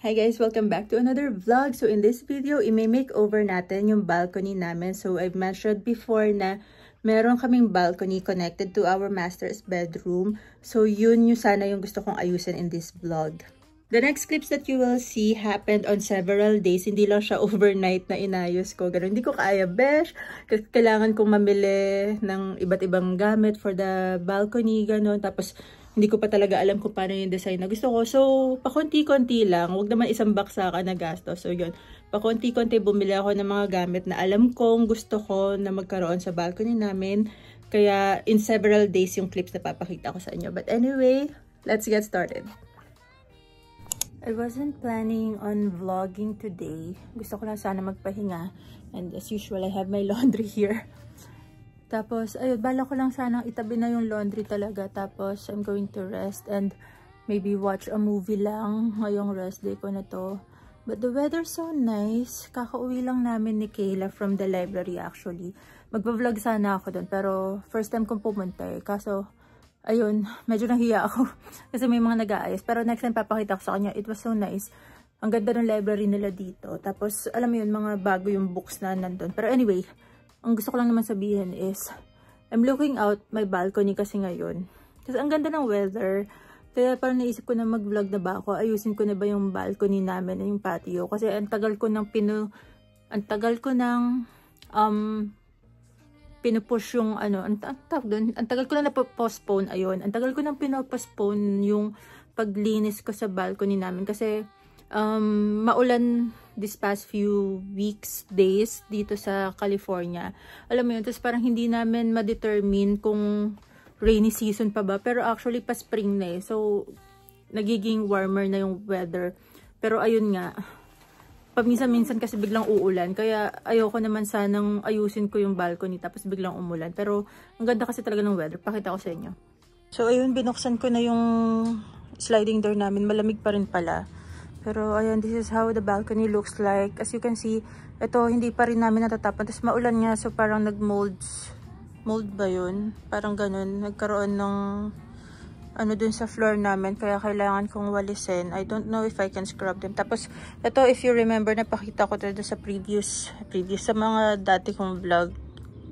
Hi guys! Welcome back to another vlog. So in this video, i-makeover natin yung balcony namin. So I've mentioned before na meron kaming balcony connected to our master's bedroom. So yun yung sana yung gusto kong ayusin in this vlog. The next clips that you will see happened on several days. Hindi lang siya overnight na inayos ko. Ganun, hindi ko kaya, besh. Kailangan kong mamili ng iba't ibang gamit for the balcony, ganun. Tapos hindi ko pa talaga alam kung paano yung design na gusto ko. So, pakonti-konti lang. Huwag naman isang baksakan na gasto. So, yun. Pakonti-konti bumili ako ng mga gamit na alam kong gusto ko na magkaroon sa balcony namin. Kaya, in several days yung clips na papakita ko sa inyo. But anyway, let's get started. I wasn't planning on vlogging today. Gusto ko lang sana magpahinga. And as usual, I have my laundry here. Tapos, ayun, bala ko lang sanang itabi na yung laundry talaga. Tapos, I'm going to rest and maybe watch a movie lang ngayong rest day ko na to. But the weather's so nice. Kakauwi lang namin ni Kayla from the library actually. Magpa-vlog sana ako doon, pero first time kong pumunta eh. Kaso, ayun, medyo nahiya ako. Kasi may mga nag-aayos. Pero next time papakita ko sa kanya, it was so nice. Ang ganda ng library nila dito. Tapos, alam mo yun, mga bago yung books na nandun. Pero anyway, ang gusto ko lang naman sabihin is, I'm looking out my balcony kasi ngayon. Kasi ang ganda ng weather. Kaya parang naisip ko na mag-vlog na ba ako. Ayusin ko na ba yung balcony namin, yung patio. Kasi ang tagal ko nang pinupush yung ano, ang tagal ko na na-postpone, ayun. Ang tagal ko nang pinopostpone yung paglinis ko sa balcony namin. Kasi, maulan this past few weeks, days dito sa California. Alam mo yun, tapos parang hindi namin ma-determine kung rainy season pa ba. Pero actually pa spring na eh. So, nagiging warmer na yung weather. Pero ayun nga, paminsan-minsan kasi biglang uulan. Kaya ayoko naman sanang ayusin ko yung balcony tapos biglang umulan. Pero ang ganda kasi talaga ng weather. Pakita ko sa inyo. So ayun, binuksan ko na yung sliding door namin. Malamig pa rin pala. Pero ayan, this is how the balcony looks like. As you can see, ito hindi pa rin namin natatapan. Tapos maulan nga, so parang nag-mold ba yun? Parang ganun. Nagkaroon ng ano dun sa floor namin. Kaya kailangan kong walisin. I don't know if I can scrub them. Tapos, ito if you remember, napakita ko ito sa previous sa mga dati kong vlog.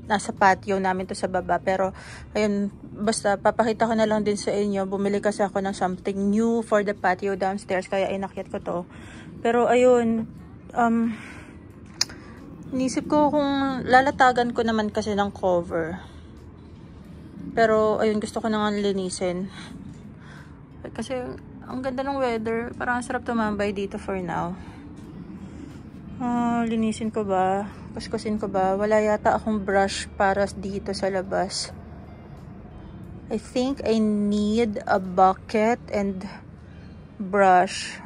Nasa patio namin to sa baba. Pero, ayun, basta papakita ko na lang din sa inyo. Bumili kasi ako ng something new for the patio downstairs. Kaya inakyat ko to. Pero, ayun, inisip ko kung lalatagan ko naman kasi ng cover. Pero, ayun, gusto ko na nga linisin. Kasi, ang ganda ng weather. Parang sarap tumambay dito for now. Linisin ko ba? Kuskusin ko ba? Wala yata akong brush para dito sa labas. I think I need a bucket and brush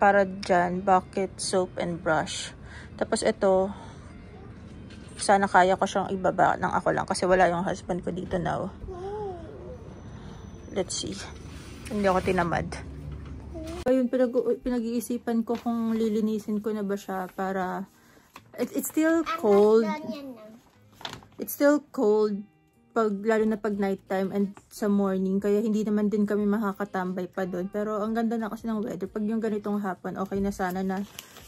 para dyan. Bucket, soap, and brush. Tapos ito, sana kaya ko siyang ibaba ng ako lang kasi wala yung husband ko dito now. Let's see. Hindi ako tinamad. Ayun, pinag-iisipan ko kung lilinisin ko na ba siya para it's still cold. It's still cold lalo na pag nighttime and sa morning. Kaya hindi naman din kami makakatambay pa doon. Pero ang ganda na kasi ng weather. Pag yung ganitong hapon, okay na sana na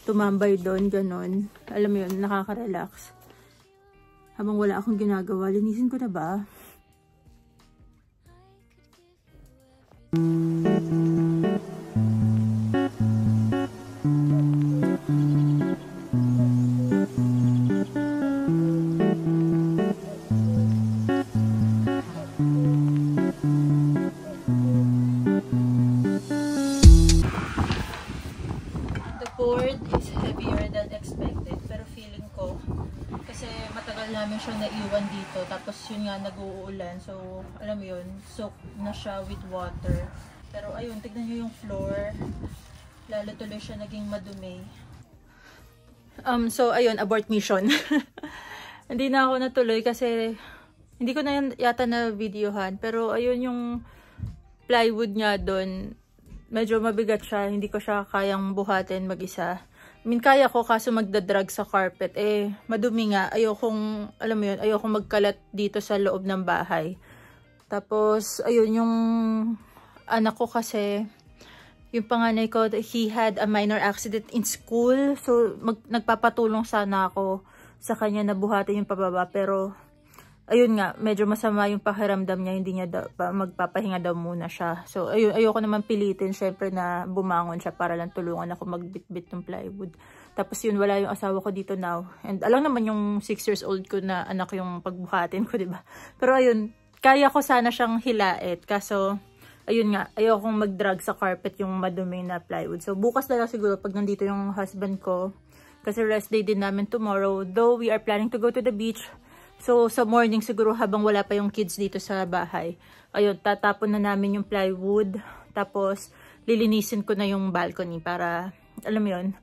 tumambay doon, ganun. Alam mo yun, nakaka-relax. Habang wala akong ginagawa, linisin ko na ba? Namin siya naiwan dito, tapos yun nga nag-uulan, so alam mo yun, soak na siya with water. Pero ayun, tignan nyo yung floor, lalo tuloy siya naging madumi. So ayun, abort mission. Hindi na ako natuloy kasi hindi ko na yata na videohan, pero ayun yung plywood nga doon, medyo mabigat siya, hindi ko siya kayang buhatin mag-isa. I mean, kaya ko kaso magdadrag sa carpet. Eh, madumi nga. Ayokong, alam mo yun, ayokong magkalat dito sa loob ng bahay. Tapos, ayun, yung anak ko kasi, yung panganay ko, he had a minor accident in school. So, nagpapatulong sana ako sa kanya na buhatin yung pababa. Pero, ayun nga, medyo masama yung pakiramdam niya. Hindi niya magpapahinga daw muna siya. So, ayoko naman pilitin, syempre, na bumangon siya para lang tulungan ako magbitbit ng plywood. Tapos yun, wala yung asawa ko dito now. And alam naman yung 6 years old ko na anak yung pagbuhatin ko, diba? Pero ayun, kaya ko sana siyang hilait. Kaso, ayun nga, ayokong mag-drag sa carpet yung madumi na plywood. So, bukas na lang siguro pag nandito yung husband ko. Kasi rest day din namin tomorrow. Though we are planning to go to the beach. So, sa morning siguro habang wala pa yung kids dito sa bahay. Ayun, tatapon na namin yung plywood. Tapos, lilinisin ko na yung balcony para, alam mo yun,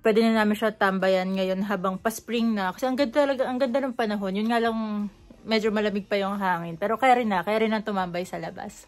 pwede na namin siya tambayan ngayon habang pa-spring na. Kasi ang ganda ng panahon. Yun nga lang, medyo malamig pa yung hangin. Pero kaya rin ang tumambay sa labas.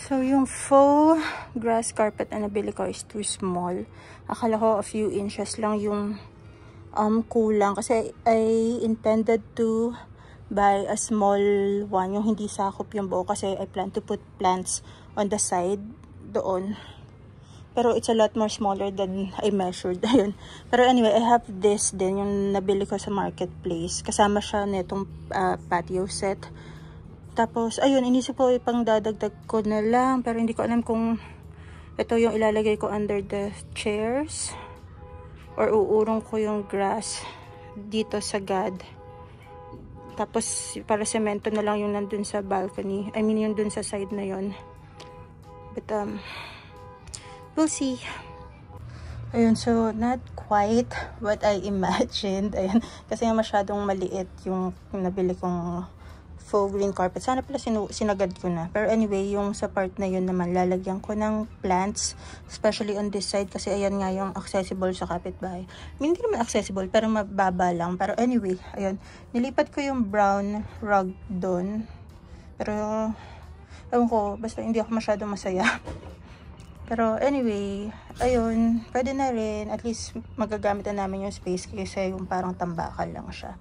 So, yung faux grass carpet na nabili ko is too small. Akala ko a few inches lang yung kulang. Kasi I intended to buy a small one. Yung hindi sakop yung buo. Kasi I plan to put plants on the side doon. Pero it's a lot more smaller than I measured. Ayun. Pero anyway, I have this din. Yung nabili ko sa marketplace. Kasama siya nitong patio set. Tapos, ayun, inisip ko ipang dadagdag ko na lang. Pero hindi ko alam kung ito yung ilalagay ko under the chairs. Or uurong ko yung grass dito sa gad. Tapos, para semento na lang yung nandun sa balcony. I mean, yung dun sa side na yun. But, we'll see. Ayun, so, not quite what I imagined. Ayun, kasi nga masyadong maliit yung nabili kong faux green carpet. Sana pala sinagad ko na. Pero anyway, yung sa part na yun naman, lalagyan ko ng plants. Especially on this side. Kasi ayan nga yung accessible sa kapitbahay. Hindi naman accessible, pero mababa lang. Pero anyway, ayun. Nilipat ko yung brown rug doon. Pero, ewan ko, basta hindi ako masyadong masaya. Pero anyway, ayun. Pwede na rin. At least magagamit na namin yung space. Kasi yung parang tambakal lang siya.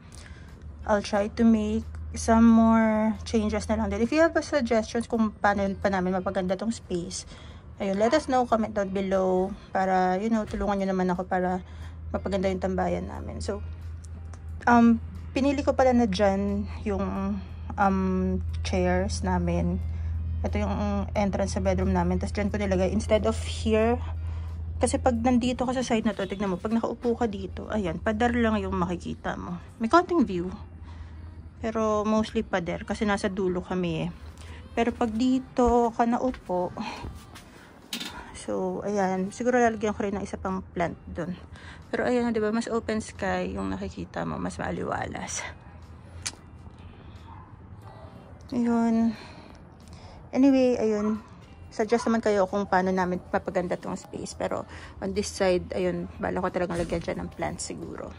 I'll try to make some more changes na lang din. If you have suggestions kung paano pa namin mapaganda tong space, ayun, let us know, comment down below para, you know, tulungan nyo naman ako para mapaganda yung tambayan namin. So, pinili ko pala na dyan yung chairs namin. Ito yung entrance sa bedroom namin. Tapos dyan ko nilagay instead of here. Kasi pag nandito ka sa side na to, tignan mo, pag nakaupo ka dito, ayan, pader lang yung makikita mo. May counting view. Pero mostly pader kasi nasa dulo kami eh. Pero pag dito ka naupo, so ayan, siguro lalagyan ko rin ng isa pang plant dun. Pero ayan, di ba, mas open sky yung nakikita mo, mas maliwalas. Ayun. Anyway, ayun. Suggest naman kayo kung paano namin mapaganda tong space. Pero on this side, ayun, bala ko talagang lagyan dyan ng plants siguro.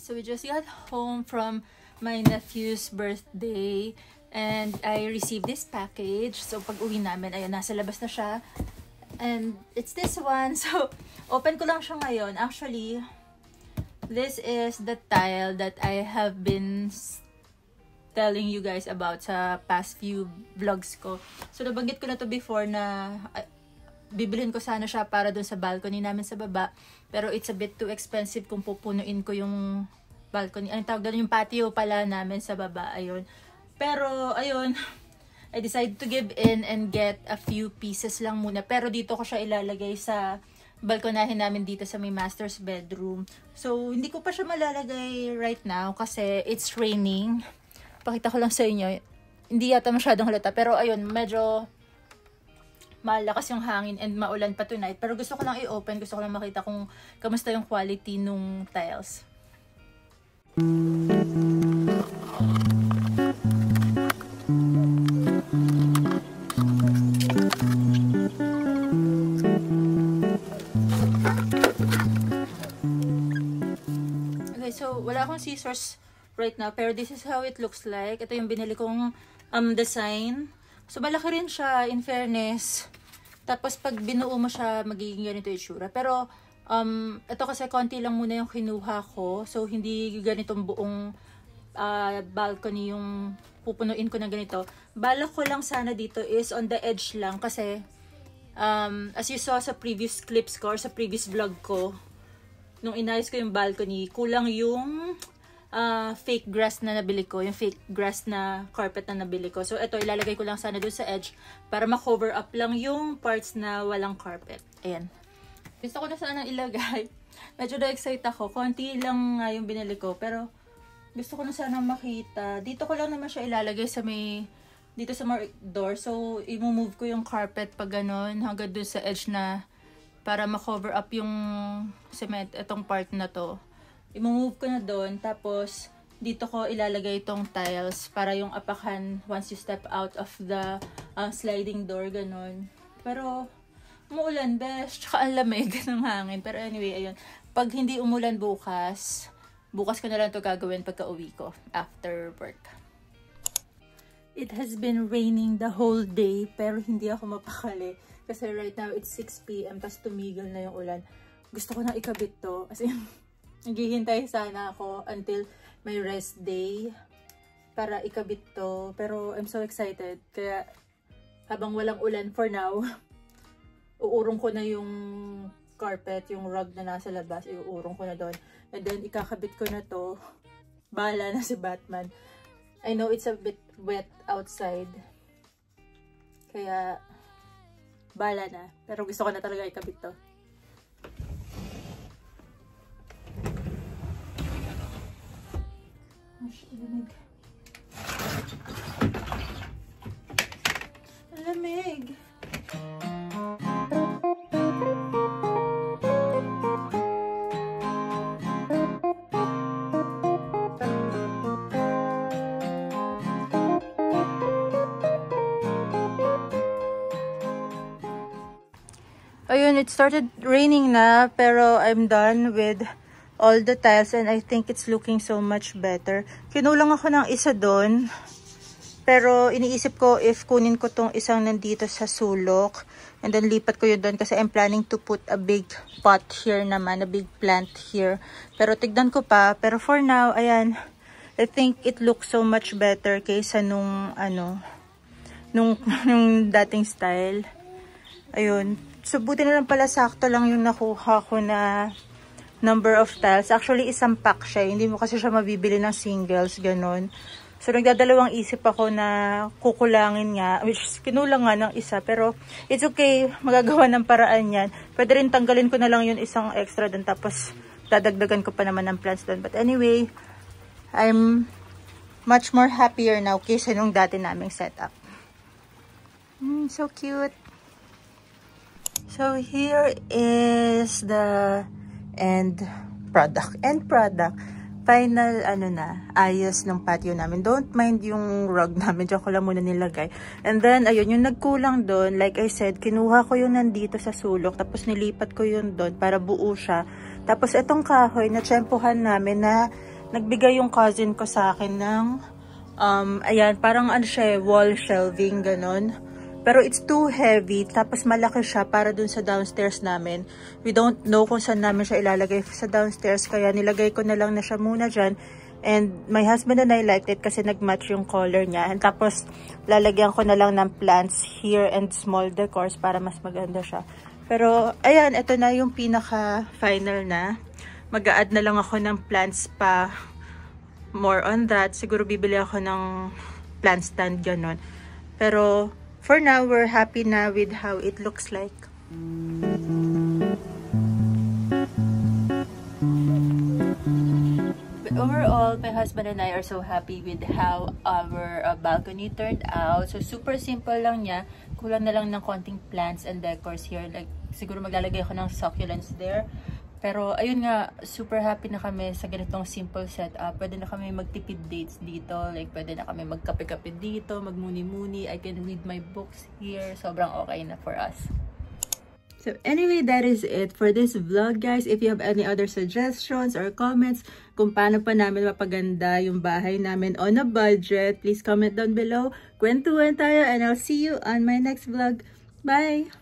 So we just got home from my nephew's birthday and I received this package. So pag uwi namin, ayun, nasa labas na siya. And it's this one. So open ko lang siya ngayon. Actually, this is the tile that I have been telling you guys about sa past few vlogs ko. So nabanggit ko na to before na bibilhin ko sana siya para dun sa balcony namin sa baba. Pero it's a bit too expensive kung pupunuin ko yung balcony. Anong tawag doon? Yung patio pala namin sa baba. Ayun. Pero, ayun. I decided to give in and get a few pieces lang muna. Pero dito ko siya ilalagay sa balkonahin namin dito sa may master's bedroom. So, hindi ko pa siya malalagay right now kasi it's raining. Pakita ko lang sa inyo. Hindi yata masyadong halata. Pero, ayun. Medyo malakas yung hangin and maulan pa tonight. Pero gusto ko lang i-open, gusto ko lang makita kung kamusta yung quality nung tiles. Okay, so wala akong scissors right now, pero this is how it looks like. Ito yung binili kong design. So, malaki rin siya, in fairness. Tapos, pag binuo mo siya, magiging ganito yung itsura. Pero, ito kasi konti lang muna yung kinuha ko. So, hindi ganitong buong balcony yung pupunuin ko na ganito. Balak ko lang sana dito is on the edge lang. Kasi, as you saw sa previous clips ko or sa previous vlog ko, nung inayos ko yung balcony, kulang yung fake grass na nabili ko, yung fake grass na carpet na nabili ko. So, ito, ilalagay ko lang sana doon sa edge para ma-cover up lang yung parts na walang carpet. Ayan. Gusto ko na sana ilagay. Medyo na-excite ako. Konti lang nga yung binili ko, pero gusto ko na sana makita. Dito ko lang naman siya ilalagay sa may, dito sa more door. So, i-move ko yung carpet pag ganon, hanggang doon sa edge na para ma-cover up yung cement, itong part na to. I-move ko na doon, tapos dito ko ilalagay itong tiles para yung apakan once you step out of the sliding door, ganon. Pero, umuulan, besh, tsaka ang lamig ng hangin. Pero anyway, ayun. Pag hindi umulan bukas ko na lang ito gagawin pagka uwi ko, after work. It has been raining the whole day, pero hindi ako mapakali. Kasi right now, it's 6 PM, tapos tumigil na yung ulan. Gusto ko na ikabit to, as in, naghihintay sana ako until may rest day para ikabit to. Pero I'm so excited. Kaya habang walang ulan for now, uurong ko na yung carpet, yung rug na nasa labas, iuurong ko na doon. And then ikakabit ko na to. Bahala na si Batman. I know it's a bit wet outside. Kaya bahala na. Pero gusto ko na talaga ikabit to. Lamig. Lamig. Ayun, it started raining na, pero I'm done with all the tiles and I think it's looking so much better. Kinulang ako ng isa doon, pero iniisip ko if kunin ko tong isang nandito sa sulok and then lipat ko yun doon kasi I'm planning to put a big pot here naman, a big plant here. Pero tignan ko pa, pero for now, ayan, I think it looks so much better kaysa nung nung dating style. Ayun. So, buti na lang pala sakto lang yung nakuha ko na number of tiles. Actually, isang pack siya. Hindi mo kasi siya mabibili ng singles, ganun. So, nagdadalawang isip ako na kukulangin nga. Which, kinulang nga ng isa. Pero, it's okay. Magagawa ng paraan yan. Pwede rin tanggalin ko na lang yung isang extra dun. Tapos, dadagdagan ko pa naman ng plants dun. But anyway, I'm much more happier now kaysa nung dati naming setup. So cute. So, here is the end product. Final, ayos ng patio namin. Don't mind yung rug namin. Diyan ko lang muna nilagay. And then, ayun, yung nagkulang doon, like I said, kinuha ko yung nandito sa sulok. Tapos, nilipat ko yun doon para buo siya. Tapos, itong kahoy, natsyempohan namin na nagbigay yung cousin ko sa akin ng, ayan, parang siya, wall shelving, ganon. Pero it's too heavy, tapos malaki siya para dun sa downstairs namin. We don't know kung saan namin siya ilalagay sa downstairs, kaya nilagay ko na lang na siya muna dyan. And my husband and I liked it kasi nag-match yung color niya. And tapos, lalagyan ko na lang ng plants here and small decors para mas maganda siya. Pero, ayan, ito na yung pinaka-final na. Mag-a-add na lang ako ng plants pa. More on that. Siguro bibili ako ng plant stand, ganon. Pero, for now, we're happy na with how it looks like. overall, my husband and I are so happy with how our balcony turned out. So super simple lang niya. Kulang na lang ng konting plants and decors here. Like siguro maglalagay ako ng succulents there. Pero ayun nga, super happy na kami sa ganitong simple setup. Pwede na kami magtipid dates dito. Like pwede na kami magkape-kape dito, magmuni-muni. I can read my books here. Sobrang okay na for us. So anyway, that is it for this vlog, guys. If you have any other suggestions or comments kung paano pa namin mapaganda yung bahay namin on a budget, please comment down below. Kwentuhan tayo and I'll see you on my next vlog. Bye!